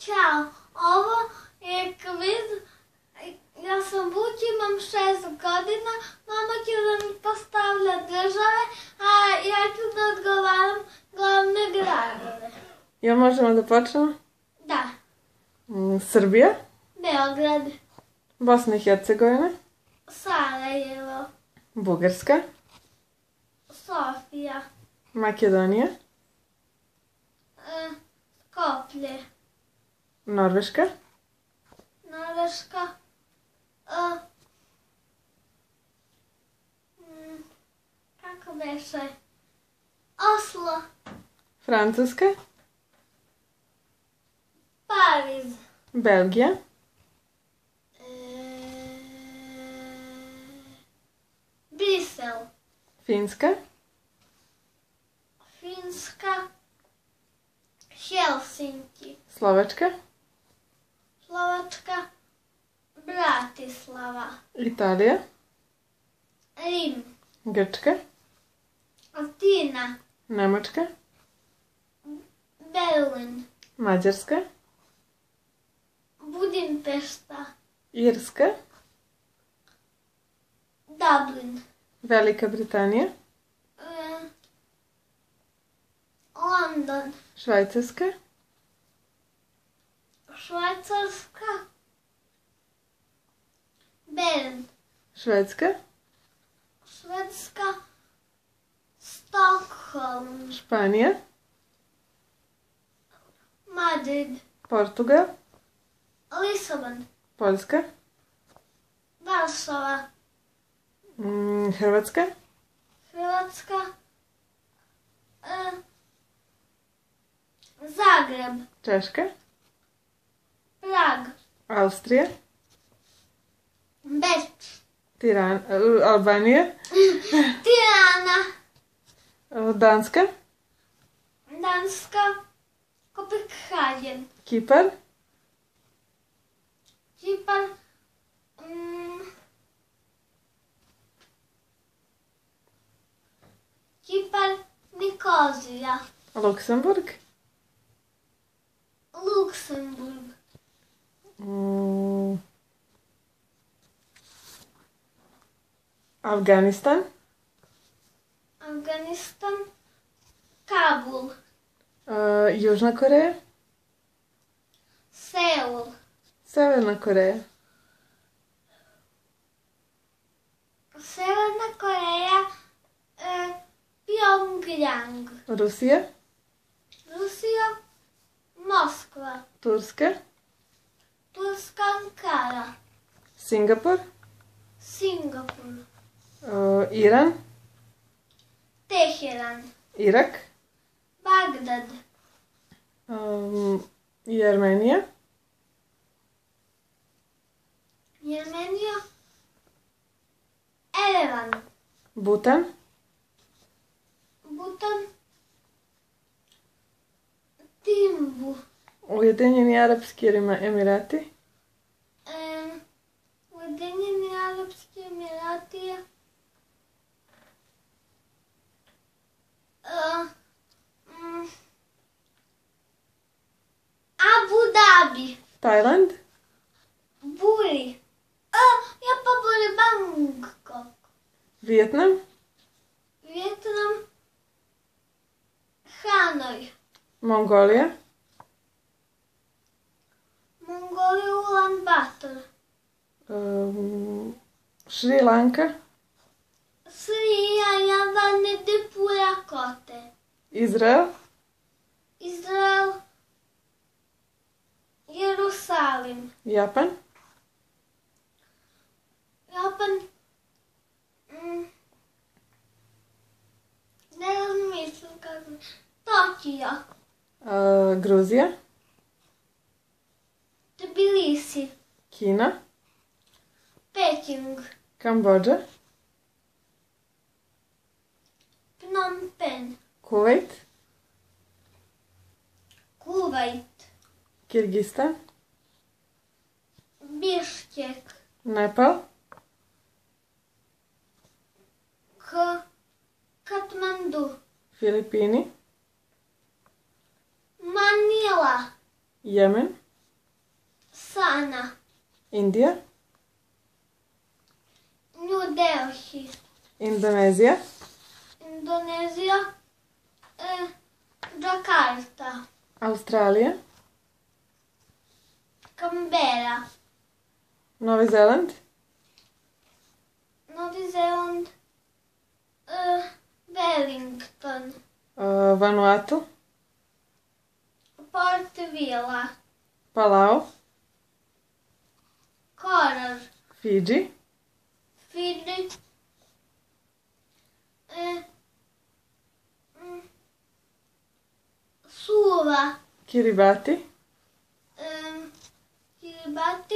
Ćao, ovo je kviz. Ja sam Vuć, imam 6 godina. Mama će da mi postavlja države, a ja ću da odgovaram glavne gradove. Ja možemo da počnemo? Da. Srbija, Beograd, Bosna i Hercegovina, Sarajevo, Bugarska, Sofija, Makedonija, Skoplje, Norveška, Norveška, kako beše? Oslo, Francuska, Pariz, Belgija, Brisel, Finska, Finska, Helsinki, Slovačka, Slovačka, Bratislava, Italija, Rim, Grčka, Atina, Nemačka, Berlin, Mađarska, Budimpešta, Irska, Dublin, Velika Britanija, London, Švajcarska, Švajcarska, Bern, Švedska, Švedska, Stockholm, Španija, Madrid, Portugal, Lisabon, Poljska, Varšava, Hrvatska, Hrvatska, Zagreb, Češka, Prag, Austrija, Beč, Albanija, Tirana, Danska, Danska, Kopenhagen, Kipar, Kipar, Nikozija, Luksemburg, Luksemburg, Afganistan, Afganistan, Kabul, Južna Koreja, Seul, Severna Koreja, Severna Koreja, Pyongyang, Rusija, Rusija, Moskva, Turska, Turska, Ankara, Singapur, Singapur, Iran, Teheran, Irak, Bagdad, i Armenija, Jermenija, Erevan, Butan, Butan, Timbu, Ujedinjeni Arapski Emirati, Ujedinjeni Arapski Emirati, Abu Dhabi, Tajland, Buri, ja pa Buri Bangkok, Vijetnam, Vietnam, Hanoj, Mongolija, Mongolija, Ulaanbaatar, Šri Lanka, Srija, Javane, Tripura, Kote, Izrael, Izrael, Jerusalim, Japan, Japan, ne razmišljam kako, Tokio, Gruzija, Tbilisi, Kina, Peking, Kambodža, Phnom Penh, Kuvajt, Kuvajt, Kirgistan, Biškek, Nepal, Katmandu, Filipini, Manila, Jemen, Ghana. Indija, New Delhi. Indonezija, Indonezija. Jakarta. Australija, Canberra. Novi Zeland, Novi Zeland. Wellington. Vanuatu, Port Vila. Palau, Coral. Fidži, Fiji. Suva. Kiribati, Kiribati.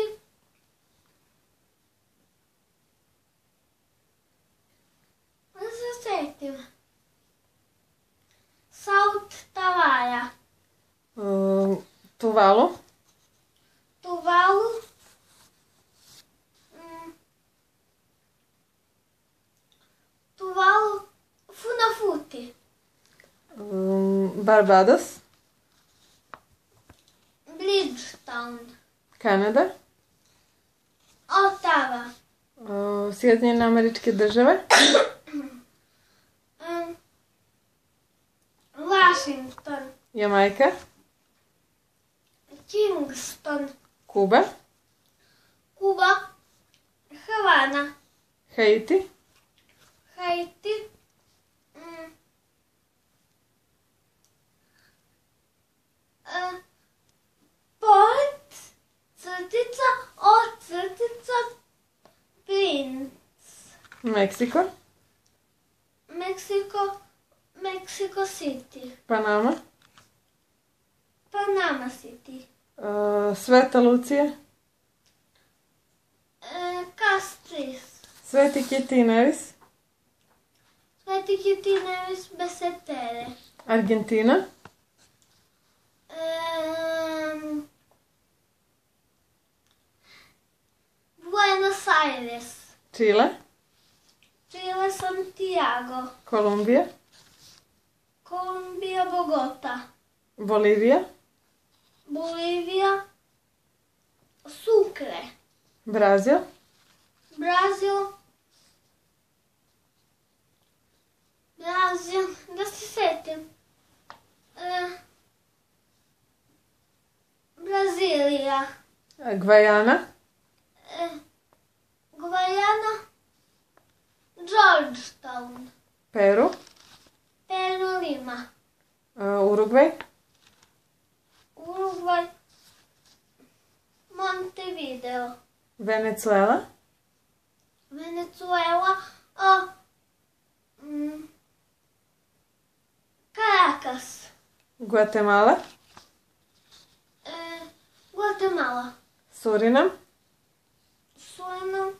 Da se setim. South Tavara. Tuvalu, Tuvalu. Tuvalu. Funafuti. Barbados, Bridgetown. Kanada, Ottawa. Sjedinjene Američke Države, Washington. Jamajka, Kingston. Kuba, Kuba. Havana. Haiti, Haiti. Port. Crtica. O. Crtica. Prince. Meksiko, Mexico City. Panama, Panama City. Sveta Lucija, Castries. Sveti Kiti i Nevis, Sveti Kiti i Nevis. Besetere. Argentina, Buenos Aires. Čile, Chile. Santiago. Kolumbija, Colombia. Bogota. Bolivija, Bolivia. Sucre. Brazil, Brasil. Da se setim. Brazilija. Gvajana, Gvajana. Georgetown. Peru, Peru. Lima. Urugvaj, Uruguay. Montevideo. Venezuela, Venezuela. Caracas. Guatemala, Guatemala. Surinam, Surinam.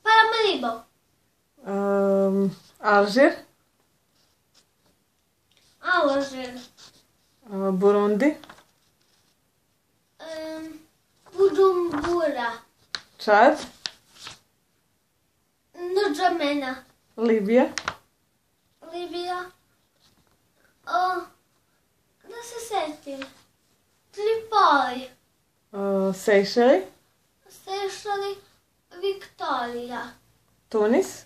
Paramaribo. Alžir, Alger. Burundi, Bujumbura. Čad, N'Djamena. Libija, Libija. Da se setim. Tripoli. Sejšeli, Sešali. Viktorija. Tunis,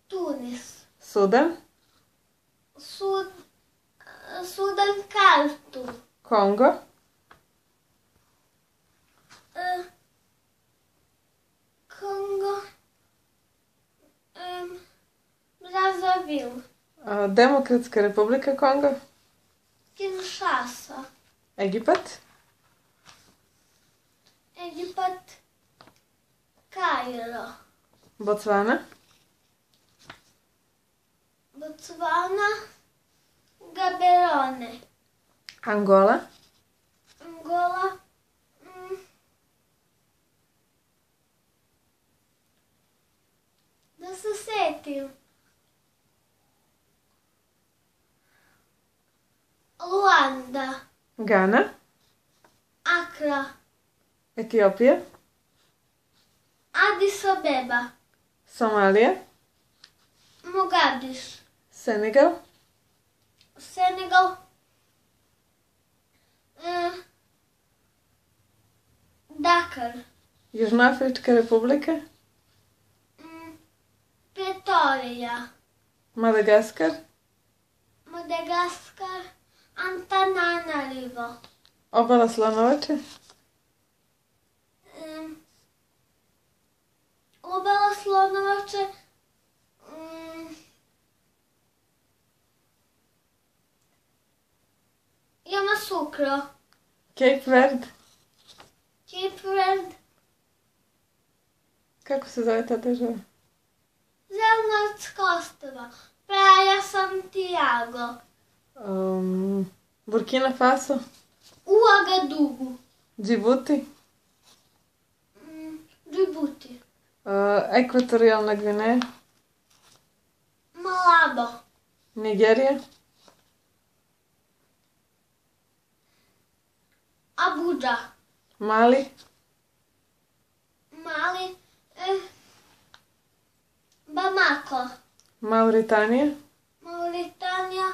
Tunis. Sudan, Sudan. Khartoum. Kongo, Kongo. Brazzaville. Demokratska Republika Kongo, Kinshasa. Egipat, Egipat. Kairo. Botswana, Botswana. Gaborone. Angola, Angola. Da se setim. Luanda. Gana, Accra. Etiopija, Addis Abeba. Somalija, Mogadishu. Senegal, Senegal. Dakar. Južnoafrička republika. Pretoria. Madagaskar. Madagaskar. Antananarivo. Obala Slonovače. Obala Slonovače. Yamoussoukro. Cape Verde. Cape Verde. Kako se zove ta država? Zelnortska ostrva. Praia Santiago. Burkina Faso. Ouagadougou. Djibouti. Djibouti. Ekvatorijalna Gvineja. Malabo. Nigerija. Abuja. Mali. Mali. Bamako. Mauritanija. Mauritania.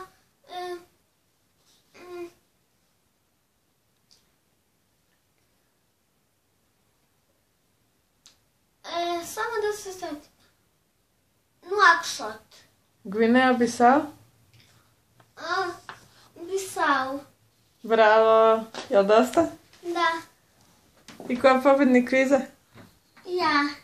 Samo da se setim. Nouakchott. Gvineja Bisao. Bissau. Bravo. Jel dosta? Da. I ko je pobednik kviza? Ja.